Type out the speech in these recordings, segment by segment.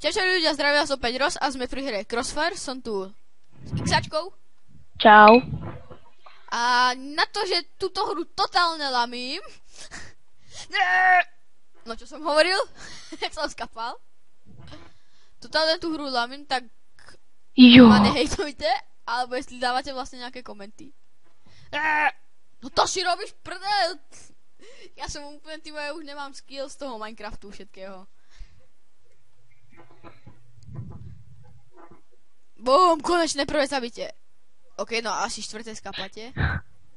Čau ľudia, zdravím vás opäť Roz a sme pri hre Crossfire, som tu s Xačkou. Čau. A na to, že túto hru totálne lamím. No čo som hovoril? Jak som skapal. Totálne tú hru lamím, tak ma nehejtujte, alebo jestli dávate vlastne nejaké komenty. No to si robíš prdel. Ja som úplne, ja už nemám skill z toho Minecraftu všetkého. Bum, konečné prvé zabitie. Ok, no asi štvrté skapate.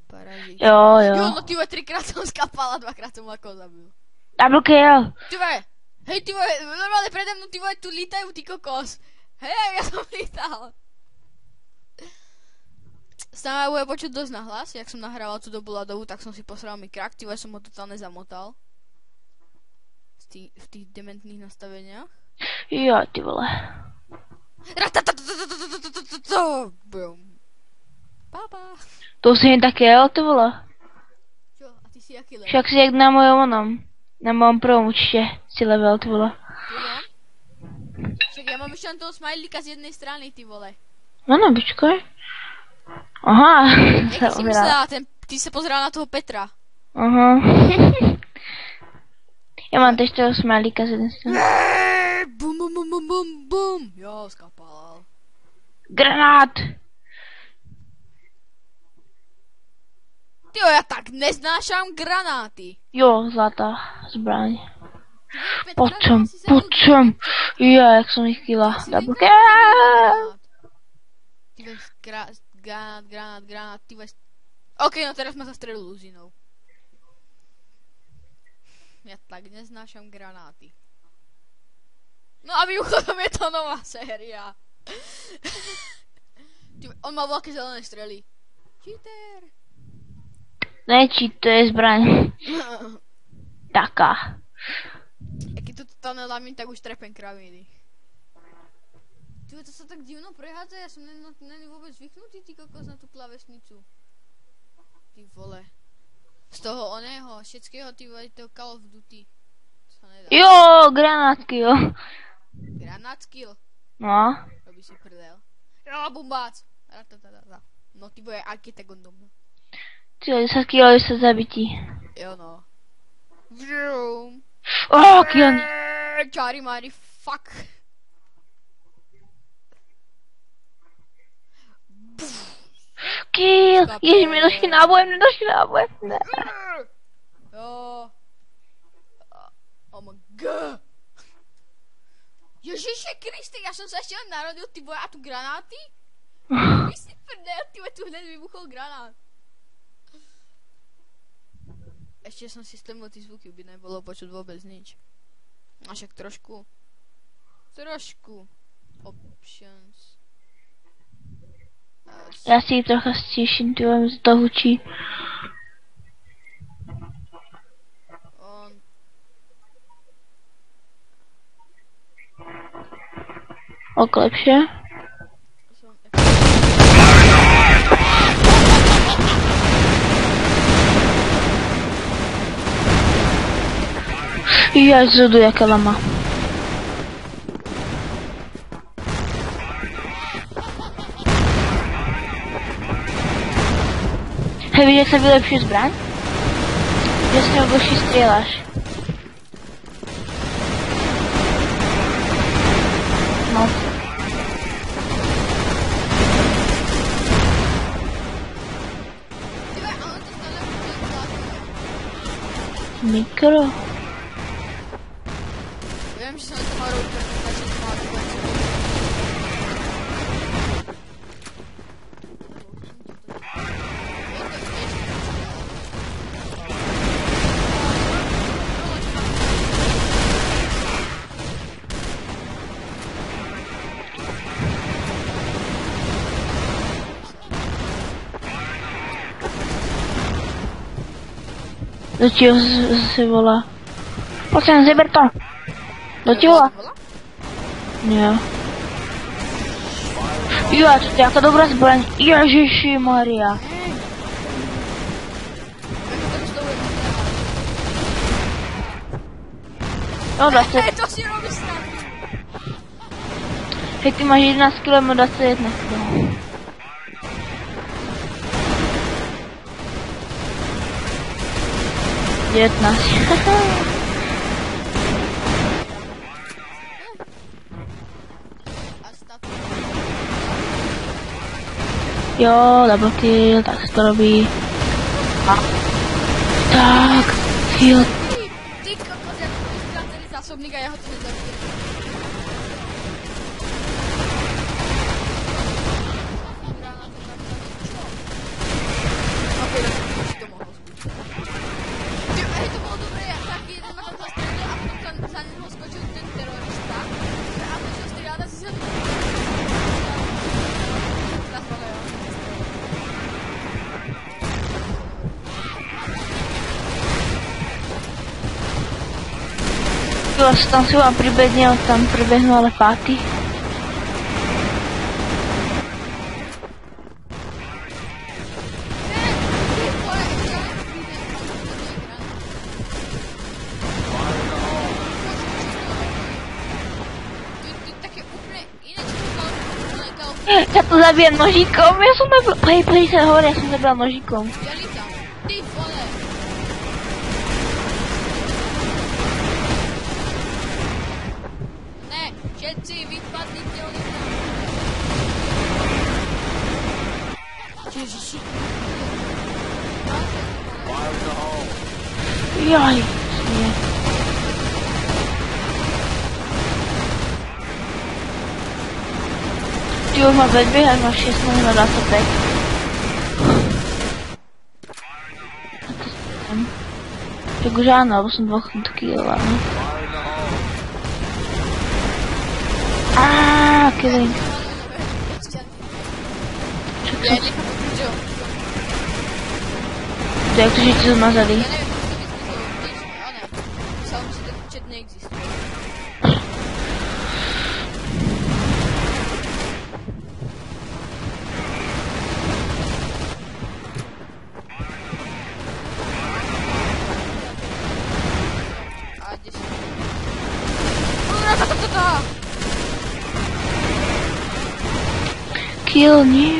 Parazit. Jo. No tyve, 3-krát som skapal a 2-krát som ako zabil. Double kill. Tyve, hej tyve, normálne prede mnou tyve tu lítajú ty kokos. Hej, ja som lítal. Stále bude počuť dosť nahlas, jak som nahrával tú dobu ľadovú, tak som si posral mi krak, tyve som ho totálne zamotal. V tých dementných nastaveniach. Jo, ty vole. Papa. To si jen tak jel, ty vole. Čo? A ty si jaký level? Však si jak na mojom onom. Na mojom prvom určite si level, ty vole. Však ja mám ešte len toho smajlíka z jednej strany, ty vole. No, počkaj. Aha. Jak si myslela, ty sa pozeral na toho Petra. Aha. Ja mám tež toho smajlíka z jednej strany. Bum, bum, bum, bum, bum, bum. Jo, skapal. Granát. Tyjo, ja tak neznášam granáty. Jo, zlatá zbraň. Poď sem. Ja, jak som ich kila. Double kill. Ty veš, granát, ty veš. Ok, no teraz ma zastrelil luzinou. Ja tak neznášam granáty. No a mimochodom je to nová séria. On má veľké zelené strely. Cheater. Neči, to je zbraň. Taká. Jak je to totálne lamím, tak už trepem kraviny. Tyve, to sa tak divno prehádza, ja som není vôbec zvyknutý, ty kokos, na tú klavesnicu. Ty vole. Z toho oného, všetkého, ty vole, toho Call of Duty. Jo, granát kill. Granát skill? No. Robí si prdel. Jo, bumbác. No ty bude architekt on doma. Ty 10 kg sa zabití. Jo no. Vroom. Kill. Čári mári, fuck. Kill. Ježi, mi nedošli nábojem. Ne. Jo. Oh my god. Ježiši Kriste, ja som sa ešte len narodil, ty boja, a tu granáty? Vy si prdel, ty tu hned vybuchol granát. Ešte som si stlmil tí zvuky, by nebolo počuť vôbec nič. A však trošku. Options. Ja si trocha stíším, ty mi to hučí. Ok, lepšie. Ja zadu, jaká lama. Hej, vidíš, jak sa vylepší zbraň? Že s ňou dlhší strieľaš. No. Mikro? Viem, že som to mal robiť, takže to mal robiť. Do čeho se volá? Poď sem, zeber to! Do čeho? Nie. Ja, to je jaká dobrá zbraň. Ježiši Maria. No, dá se. To si robíš snad. Hej, ty máš 11 kg, mám 21 kg. Jo, double kill, tak se to robí. Tak, kill. Ty kokos, jak to vystrám celý zásobník a já ho to nezabijem. Ok, tak to mohlo zbuď. Ty, hej, to bylo dobré, taky jeden na to zastřelil a potom za něho skočil ten terorista. A to šel střílet a si se to... Tam si vám pribehne, tam prebehnú ale páty. Ja to zabijem nožíkom, ja som zabral, play sa hovorí, ja som zabral nožíkom. Ja lítam, ty vole. Ne, všetci vypadnite od mňa. Ježiši. Jaj, nie. Ty už máš vedbiehať, máš 16 na 25. Tak už áno, lebo som 2 kg, áno. Killing. Čo to? To jak to, že ti to zmazali? Ja neviem, čo to by zmizlo, nič, ale musel, že ten chat neexistuje. A 10. Kill, nie.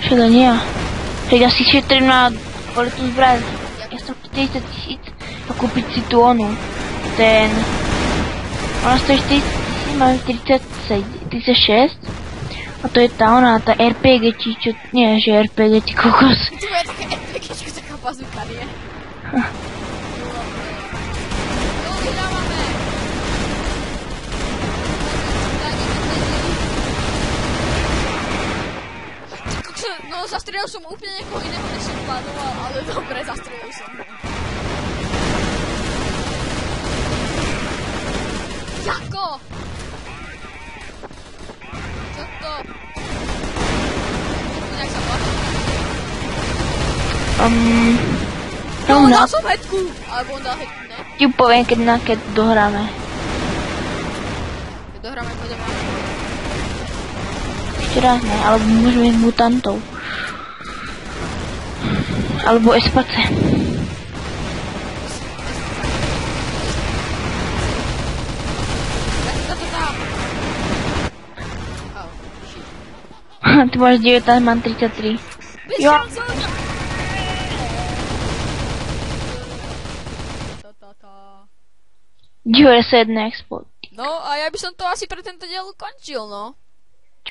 Čega nie? Teď asi šetrím na kvalitu zbraň. Ja som 40 000 a kúpiť si tú onu. Ten... Ona stojí 40 000, mám 36. A to je tá ona, tá RPG či čo... Nie, že RPG ti kokos. Ty bude také RPGčko, taká bazooka, nie? No, zastrelil som úplne niekoho iného, než som plánoval, ale dobre, zastrelil som ho. Jako? Čo to? Nejak sa vláda? No, dal som hetku! Alebo on dal hetku, ne? Ti poviem, keď dohráme. Keď dohráme, pôjdeme. Ešte raz ne, alebo môžeme ísť mutantov. Alebo espace. Ty máš 19, mám 33. Jo. Divore sa jedné export. No a ja by som to asi pre tento diel ukončil, no.